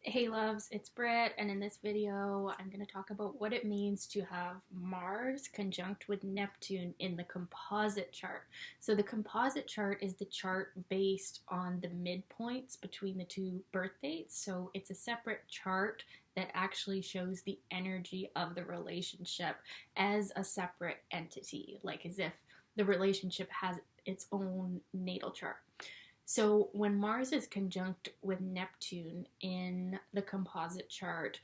Hey loves, it's Britt, and in this video, I'm going to talk about what it means to have Mars conjunct with Neptune in the composite chart. So, the composite chart is the chart based on the midpoints between the two birth dates. So, it's a separate chart that actually shows the energy of the relationship as a separate entity, like as if the relationship has its own natal chart. So when Mars is conjunct with Neptune in the composite chart,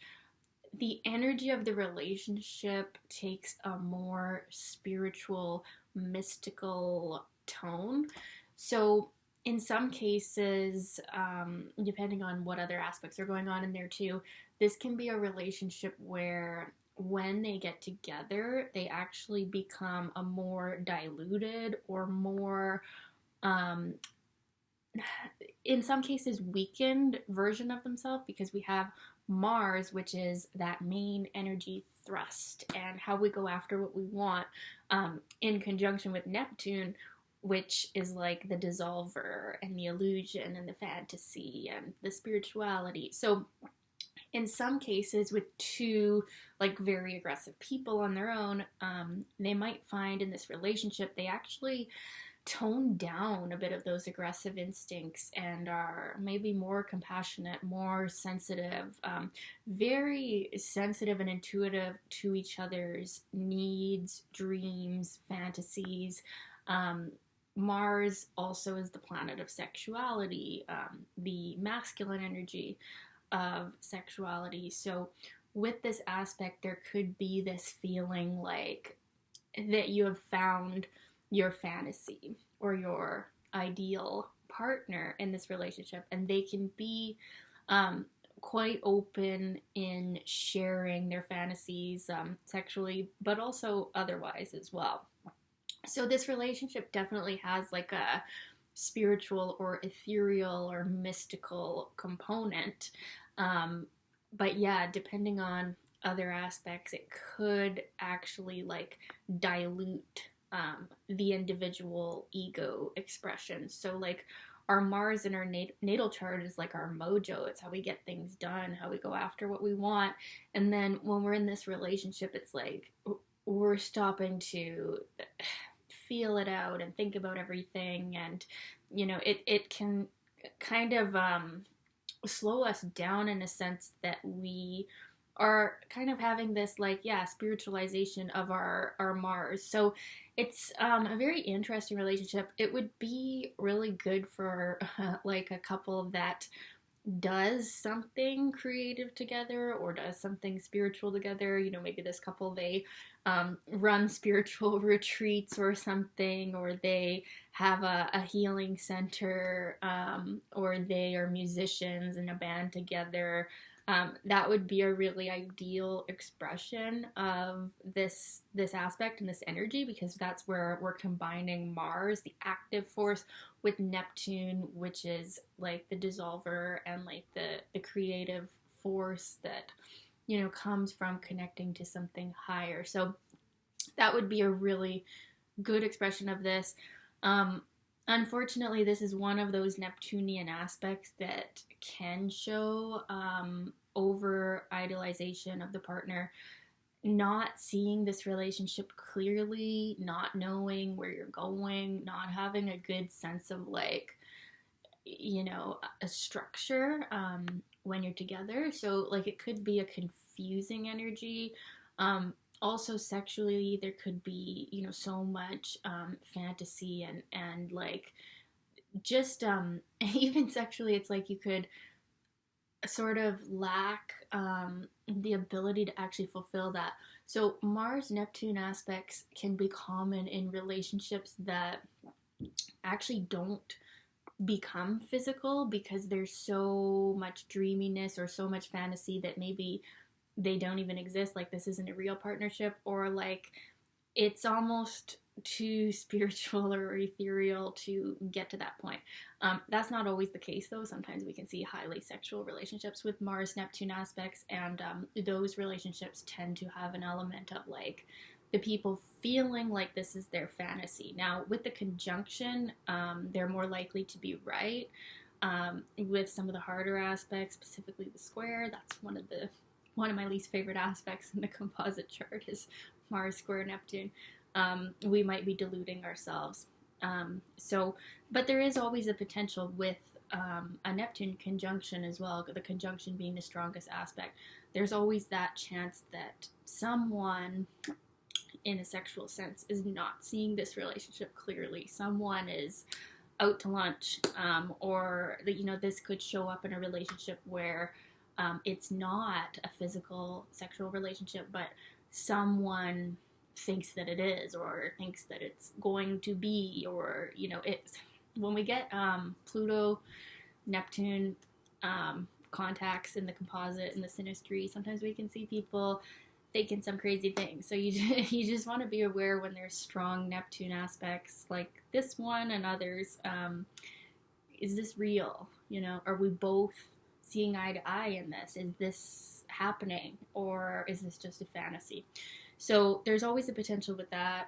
the energy of the relationship takes a more spiritual, mystical tone. So in some cases, depending on what other aspects are going on in there too, this can be a relationship where when they get together, they actually become a more diluted or more um, in some cases weakened version of themselves, because we have Mars, which is that main energy thrust and how we go after what we want, in conjunction with Neptune, which is like the dissolver and the illusion and the fantasy and the spirituality. So in some cases with two like very aggressive people on their own, they might find in this relationship they actually tone down a bit of those aggressive instincts and are maybe more compassionate, more sensitive, very sensitive and intuitive to each other's needs, dreams, fantasies. Um, Mars also is the planet of sexuality, the masculine energy of sexuality. So, with this aspect, there could be this feeling like that you have found your fantasy or your ideal partner in this relationship, and they can be um, quite open in sharing their fantasies, sexually, but also otherwise as well. So, this relationship definitely has like a spiritual or ethereal or mystical component. Um, but yeah, depending on other aspects, it could actually like dilute the individual ego expression. So, like, our Mars in our natal chart is like our mojo. It's how we get things done, how we go after what we want. And then when we're in this relationship, it's like we're stopping to feel it out and think about everything. And, it can kind of slow us down in a sense that we are kind of having this like spiritualization of our Mars. So it's a very interesting relationship. It would be really good for like a couple that does something creative together or does something spiritual together. Maybe this couple, they run spiritual retreats or something, or they have a healing center, or they are musicians in a band together. That would be a really ideal expression of this aspect and this energy, because that's where we're combining Mars, the active force, with Neptune, which is like the dissolver and like the creative force that comes from connecting to something higher. So that would be a really good expression of this. Um, Unfortunately, this is one of those Neptunian aspects that can show over idolization of the partner, not seeing this relationship clearly, not knowing where you're going, not having a good sense of like, a structure when you're together. So, like, it could be a confusing energy. Also, sexually, there could be, so much fantasy and like just even sexually, it's like you could sort of lack the ability to actually fulfill that. So, Mars Neptune aspects can be common in relationships that actually don't become physical, because there's so much dreaminess or so much fantasy that maybe they don't even exist. Like, this isn't a real partnership, or like it's almost too spiritual or ethereal to get to that point. That's not always the case, though. Sometimes we can see highly sexual relationships with Mars Neptune aspects, and those relationships tend to have an element of like the people feeling like this is their fantasy. Now, with the conjunction, they're more likely to be right. with some of the harder aspects, specifically the square. That's one of my least favorite aspects in the composite chart is Mars square Neptune. We might be deluding ourselves. But there is always a potential with a Neptune conjunction as well, the conjunction being the strongest aspect. There's always that chance that someone, in a sexual sense, is not seeing this relationship clearly. Someone is out to lunch, or this could show up in a relationship where it's not a physical sexual relationship, but someone thinks that it is, or thinks that it's going to be, or it's when we get Pluto, Neptune contacts in the composite and the synastry, sometimes we can see people thinking some crazy things. So you just want to be aware when there's strong Neptune aspects like this one and others. Is this real? Are we both seeing eye to eye in this? Is this happening, or is this just a fantasy? So there's always a potential with that,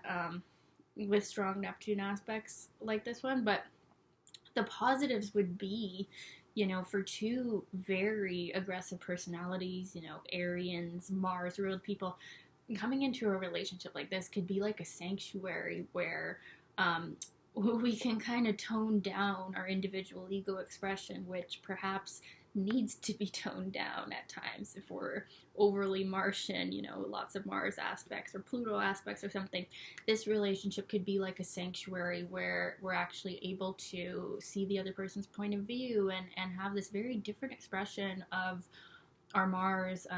with strong Neptune aspects like this one. But the positives would be, for two very aggressive personalities, Arians, Mars-ruled people, coming into a relationship like this could be like a sanctuary where we can kind of tone down our individual ego expression, which perhaps needs to be toned down at times if we're overly Martian, lots of Mars aspects or Pluto aspects or something. This relationship could be like a sanctuary where we're actually able to see the other person's point of view and have this very different expression of our Mars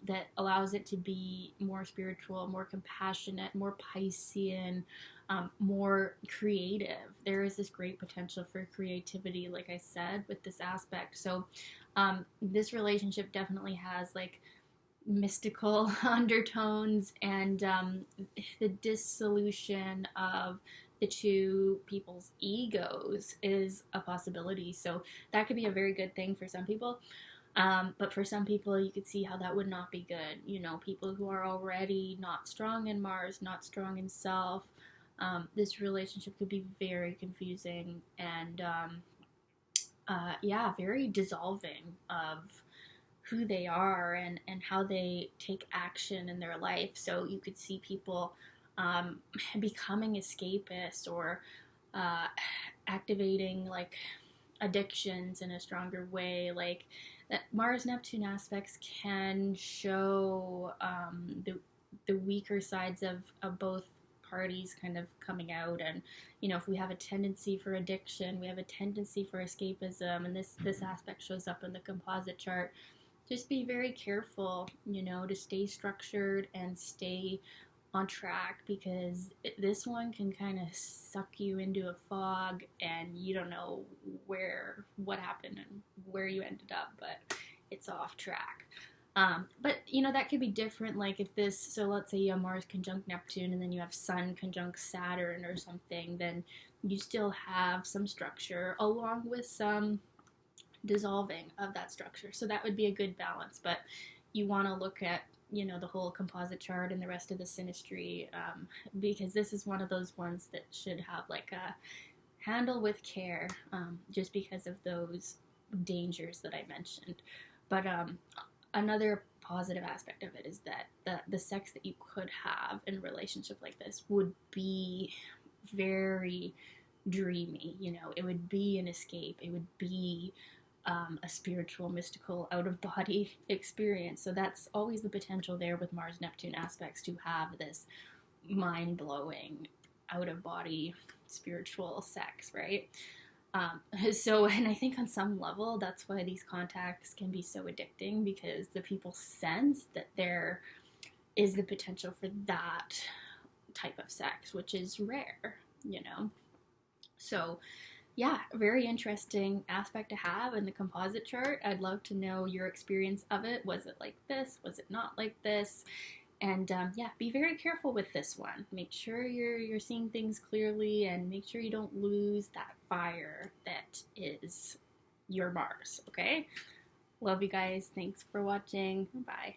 that allows it to be more spiritual, more compassionate, more Piscean, more creative. There is this great potential for creativity, like I said, with this aspect. So this relationship definitely has like mystical undertones, and the dissolution of the two people's egos is a possibility. So that could be a very good thing for some people. But for some people, you could see how that would not be good. People who are already not strong in Mars, not strong in self, this relationship could be very confusing and, very dissolving of who they are and how they take action in their life. So you could see people becoming escapists or activating like addictions in a stronger way. Like that Mars-Neptune aspects can show the weaker sides of both parties kind of coming out. And if we have a tendency for addiction, we have a tendency for escapism, and this aspect shows up in the composite chart. Just be very careful, to stay structured and stay on track, because this one can kind of suck you into a fog and you don't know what happened and where you ended up, but it's off track. But that could be different. Like if so let's say you have Mars conjunct Neptune and then you have Sun conjunct Saturn or something, then you still have some structure along with some dissolving of that structure. So that would be a good balance. But you want to look at the whole composite chart and the rest of the synastry, because this is one of those ones that should have like a handle with care, just because of those dangers that I mentioned. But another positive aspect of it is that the sex that you could have in a relationship like this would be very dreamy. It would be an escape. It would be a spiritual, mystical, out-of-body experience. So that's always the potential there with Mars-Neptune aspects, to have this mind-blowing, out-of-body spiritual sex, right? And I think on some level, that's why these contacts can be so addicting, because the people sense that there is the potential for that type of sex, which is rare, So yeah, very interesting aspect to have in the composite chart. I'd love to know your experience of it. Was it like this? Was it not like this? And be very careful with this one. Make sure you're seeing things clearly, and make sure you don't lose that fire that is your Mars, okay? Love you guys. Thanks for watching. Bye.